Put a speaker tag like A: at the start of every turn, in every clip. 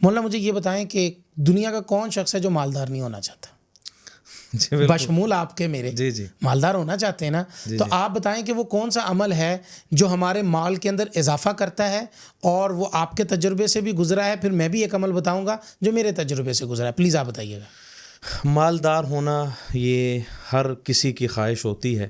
A: مولانا مجھے یہ بتائیں کہ دنیا کا کون شخص ہے جو مالدار نہیں ہونا چاہتا؟ بشمول آپ کے میرے
B: جی
A: مالدار ہونا چاہتے ہیں نا؟ تو آپ بتائیں کہ وہ کون سا عمل ہے جو ہمارے مال کے اندر اضافہ کرتا ہے، اور وہ آپ کے تجربے سے بھی گزرا ہے، پھر میں بھی ایک عمل بتاؤں گا جو میرے تجربے سے گزرا ہے، پلیز آپ بتائیے گا۔
B: مالدار ہونا یہ ہر کسی کی خواہش ہوتی ہے،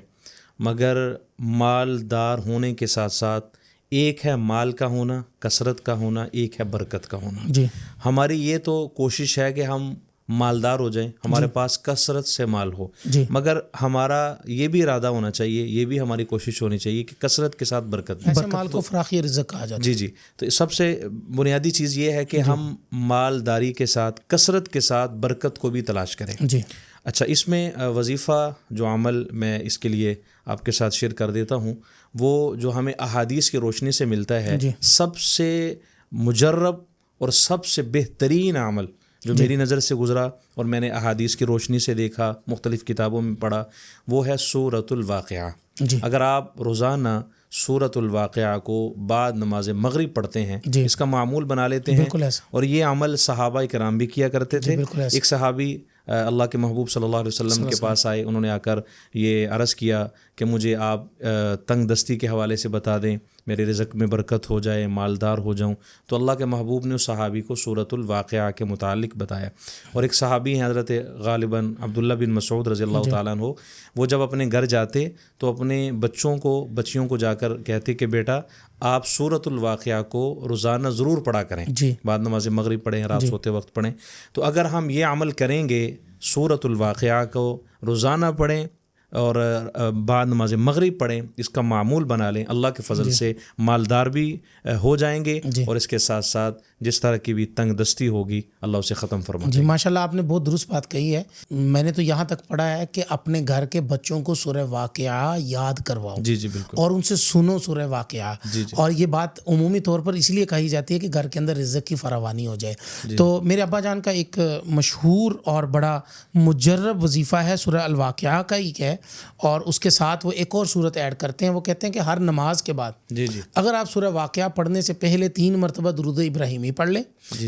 B: مگر مالدار ہونے کے ساتھ ساتھ ایک ہے مال کا ہونا، کثرت کا ہونا، ایک ہے برکت کا ہونا۔
A: جی،
B: ہماری یہ تو کوشش ہے کہ ہم مالدار ہو جائیں، ہمارے پاس کثرت سے مال ہو،
A: جی،
B: مگر ہمارا یہ بھی ارادہ ہونا چاہیے، یہ بھی ہماری کوشش ہونی چاہیے کہ کثرت کے ساتھ برکت بھی۔
A: ایسے مال کو فراخی رزق کہا جاتا ہے۔
B: جی تو سب سے بنیادی چیز یہ ہے کہ ہم مالداری کے ساتھ، کثرت کے ساتھ برکت کو بھی تلاش کریں۔
A: جی،
B: اچھا، اس میں وظیفہ جو عمل میں اس کے لیے آپ کے ساتھ شیئر کر دیتا ہوں، وہ جو ہمیں احادیث کی روشنی سے ملتا ہے، سب سے مجرب اور سب سے بہترین عمل جو میری نظر سے گزرا اور میں نے احادیث کی روشنی سے دیکھا، مختلف کتابوں میں پڑھا، وہ ہے سورۃ الواقعہ۔ اگر آپ روزانہ سورۃ الواقعہ کو بعد نماز مغرب پڑھتے ہیں، اس کا معمول بنا لیتے ہیں، اور یہ عمل صحابہ کرام بھی کیا کرتے تھے۔ ایک صحابی اللہ کے محبوب صلی اللہ علیہ وسلم کے پاس آئے، انہوں نے آ کر یہ عرض کیا کہ مجھے آپ تنگ دستی کے حوالے سے بتا دیں، میرے رزق میں برکت ہو جائے، مالدار ہو جاؤں۔ تو اللہ کے محبوب نے اس صحابی کو سورۃ الواقعہ کے متعلق بتایا۔ اور ایک صحابی ہیں حضرت غالباً عبداللہ بن مسعود رضی اللہ تعالیٰ عنہ، وہ جب اپنے گھر جاتے تو اپنے بچیوں کو جا کر کہتے کہ بیٹا آپ سورۃ الواقعہ کو روزانہ ضرور پڑھا کریں، بعد نماز مغرب پڑھیں، رات سوتے وقت پڑھیں۔ تو اگر ہم یہ عمل کریں گے، سورۃ الواقعہ کو روزانہ پڑھیں اور بعد نماز مغرب پڑھیں، اس کا معمول بنا لیں، اللہ کے فضل سے مالدار بھی ہو جائیں گے، اور اس کے ساتھ ساتھ جس طرح کی بھی تنگ دستی ہوگی اللہ اسے ختم فرما دے۔
A: جی ماشاءاللہ، آپ نے بہت درست بات کہی ہے۔ میں نے تو یہاں تک پڑھا ہے کہ اپنے گھر کے بچوں کو سورہ واقعہ یاد کرواؤ،
B: جی بالکل،
A: اور ان سے سنو سورہ واقعہ۔ اور یہ بات عمومی طور پر اس لیے کہی جاتی ہے کہ گھر کے اندر رزق کی فراوانی ہو جائے۔ تو میرے ابا جان کا ایک مشہور اور بڑا مجرب وظیفہ ہے سورہ الواقعہ کا ہی ہے، اور اس کے ساتھ وہ ایک اور سورت ایڈ کرتے ہیں۔ وہ کہتے ہیں کہ ہر نماز کے بعد اگر آپ سورہ واقعہ پڑھنے سے پہلے 3 مرتبہ درود ابراہیمی پڑھ لیں،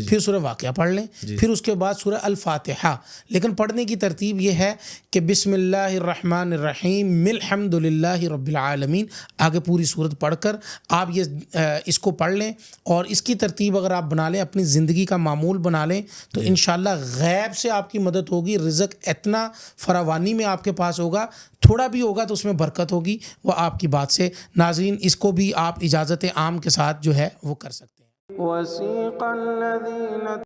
A: پھر سورہ واقعہ پڑھ لیں، پھر اس کے بعد سورہ الفاتحہ، لیکن پڑھنے کی ترتیب یہ ہے کہ بسم اللہ الرحمن الرحیم الحمد للہ رب العالمین، آگے پوری سورت پڑھ کر آپ اس کو پڑھ لیں، اور اس کی ترتیب اگر آپ بنا لیں، اپنی زندگی کا معمول بنا لیں، تو انشاءاللہ غیب سے آپ کی مدد ہوگی۔ رزق اتنا فراوانی میں آپ کے پاس ہوگا، تھوڑا بھی ہوگا تو اس میں برکت ہوگی، وہ آپ کی بات سے۔ ناظرین، اس کو بھی آپ اجازت عام کے ساتھ جو ہے وہ کر سکتے ہیں۔